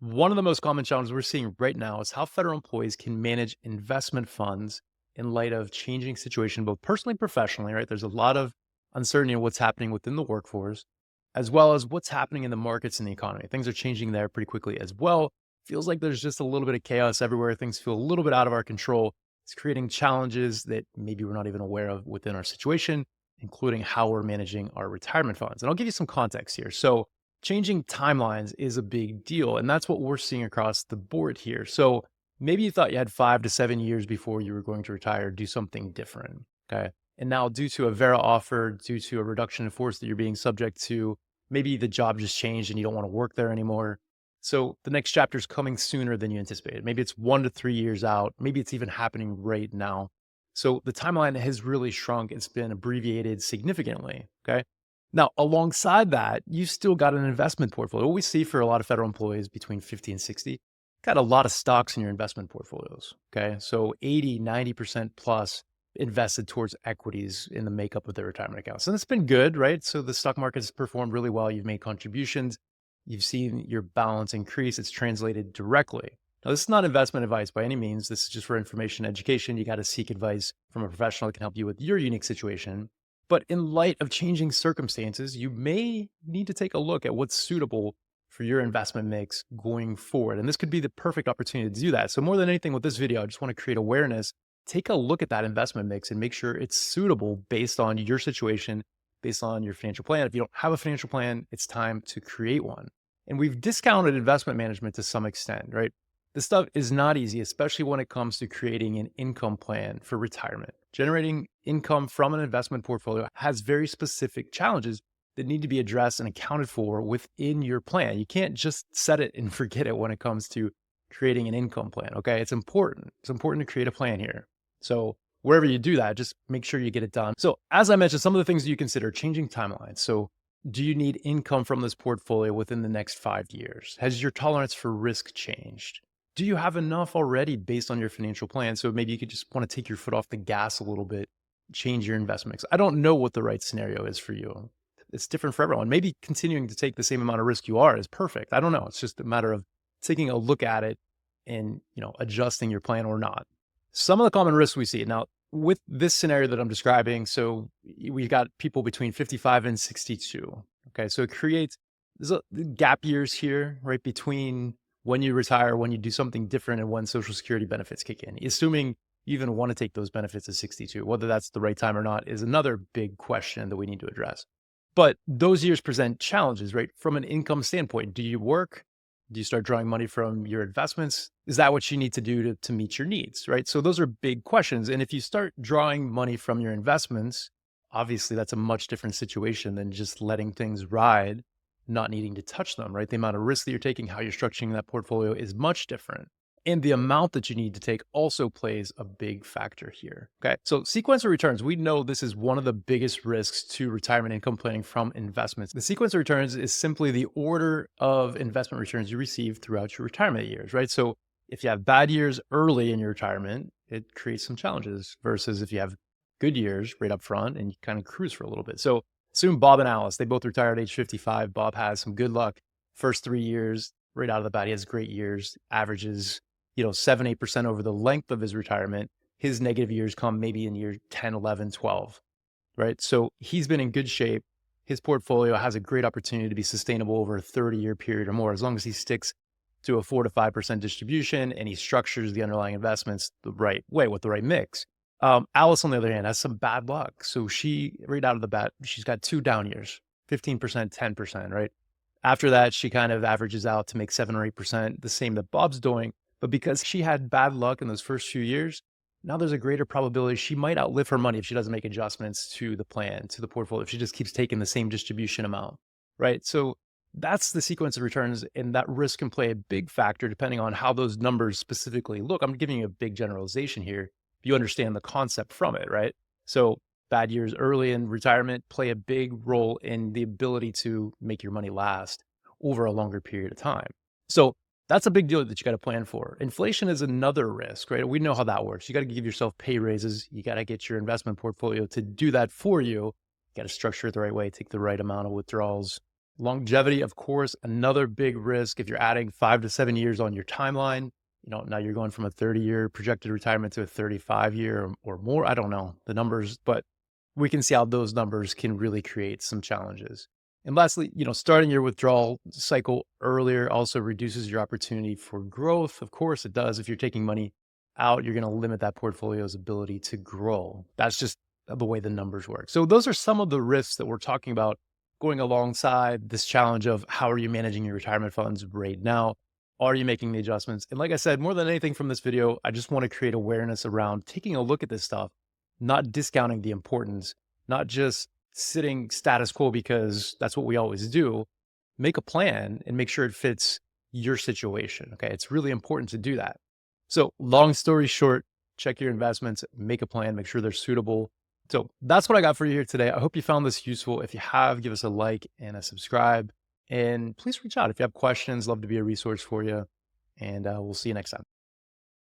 One of the most common challenges we're seeing right now is how federal employees can manage investment funds in light of changing situation, both personally and professionally, right? There's a lot of uncertainty in what's happening within the workforce, as well as what's happening in the markets and the economy. Things are changing there pretty quickly as well. Feels like there's just a little bit of chaos everywhere. Things feel a little bit out of our control. It's creating challenges that maybe we're not even aware of within our situation, including how we're managing our retirement funds. And I'll give you some context here. So, changing timelines is a big deal. And that's what we're seeing across the board here. So maybe you thought you had 5 to 7 years before you were going to retire, do something different. Okay. And now, due to a Vera offer, due to a reduction in force that you're being subject to, maybe the job just changed and you don't want to work there anymore. So the next chapter is coming sooner than you anticipated. Maybe it's 1 to 3 years out. Maybe it's even happening right now. So the timeline has really shrunk. It's been abbreviated significantly. Okay. Now, alongside that, you still got an investment portfolio. What we see for a lot of federal employees between 50 and 60, got a lot of stocks in your investment portfolios. Okay. So 80, 90% plus invested towards equities in the makeup of their retirement accounts. And it's been good, right? So the stock market has performed really well. You've made contributions. You've seen your balance increase. It's translated directly. Now, this is not investment advice by any means. This is just for information education. You got to seek advice from a professional that can help you with your unique situation. But in light of changing circumstances, you may need to take a look at what's suitable for your investment mix going forward. And this could be the perfect opportunity to do that. So more than anything with this video, I just want to create awareness. Take a look at that investment mix and make sure it's suitable based on your situation, based on your financial plan. If you don't have a financial plan, it's time to create one. And we've discounted investment management to some extent, right? This stuff is not easy, especially when it comes to creating an income plan for retirement. Generating income from an investment portfolio has very specific challenges that need to be addressed and accounted for within your plan. You can't just set it and forget it when it comes to creating an income plan. Okay. It's important. It's important to create a plan here. So, wherever you do that, just make sure you get it done. So, as I mentioned, some of the things that you consider changing timelines. So, do you need income from this portfolio within the next 5 years? Has your tolerance for risk changed? Do you have enough already based on your financial plan? So maybe you could just want to take your foot off the gas a little bit, change your investment mix. I don't know what the right scenario is for you. It's different for everyone. Maybe continuing to take the same amount of risk you are is perfect. I don't know. It's just a matter of taking a look at it and, adjusting your plan or not. Some of the common risks we see now with this scenario that I'm describing. So we've got people between 55 and 62. Okay. So it creates there's a gap years here, right? Between when you retire, when you do something different, and when Social Security benefits kick in. Assuming you even want to take those benefits at 62, whether that's the right time or not is another big question that we need to address. But those years present challenges, right? From an income standpoint, do you work? Do you start drawing money from your investments? Is that what you need to do to meet your needs, right? So those are big questions. And if you start drawing money from your investments, obviously that's a much different situation than just letting things ride, not needing to touch them, right? The amount of risk that you're taking, how you're structuring that portfolio is much different. And the amount that you need to take also plays a big factor here. Okay. So sequential returns, we know this is one of the biggest risks to retirement income planning from investments. The sequence of returns is simply the order of investment returns you receive throughout your retirement years, right? So if you have bad years early in your retirement, it creates some challenges versus if you have good years right up front and you kind of cruise for a little bit. So assume Bob and Alice, they both retired at age 55. Bob has some good luck. First 3 years, right out of the bat, he has great years, averages 7, 8% over the length of his retirement. His negative years come maybe in year 10, 11, 12, right? So he's been in good shape. His portfolio has a great opportunity to be sustainable over a 30-year period or more, as long as he sticks to a 4 to 5% distribution and he structures the underlying investments the right way with the right mix. Alice, on the other hand, has some bad luck. So she, right out of the bat, she's got 2 down years, 15%, 10%, right? After that, she kind of averages out to make 7 or 8%, the same that Bob's doing. But because she had bad luck in those first few years, now there's a greater probability she might outlive her money if she doesn't make adjustments to the plan, to the portfolio, if she just keeps taking the same distribution amount, right? So that's the sequence of returns, and that risk can play a big factor depending on how those numbers specifically look. I'm giving you a big generalization here. You understand the concept from it, right? So bad years early in retirement play a big role in the ability to make your money last over a longer period of time. So that's a big deal that you got to plan for. Inflation is another risk, right? We know how that works. You got to give yourself pay raises. You got to get your investment portfolio to do that for you. You got to structure it the right way, take the right amount of withdrawals, Longevity, of course, another big risk. If you're adding 5 to 7 years on your timeline, now you're going from a 30-year projected retirement to a 35-year or more. I don't know the numbers, but we can see how those numbers can really create some challenges. And lastly, starting your withdrawal cycle earlier also reduces your opportunity for growth. Of course, it does. If you're taking money out, you're going to limit that portfolio's ability to grow. That's just the way the numbers work. So those are some of the risks that we're talking about going alongside this challenge of how are you managing your retirement funds right now? Are you making the adjustments? And like I said, more than anything from this video, I just want to create awareness around taking a look at this stuff, not discounting the importance, not just sitting status quo because that's what we always do. Make a plan and make sure it fits your situation. Okay. It's really important to do that. So, long story short, check your investments, make a plan, make sure they're suitable. So, that's what I got for you here today. I hope you found this useful. If you have, give us a like and a subscribe. And please reach out if you have questions. Love to be a resource for you. And we'll see you next time.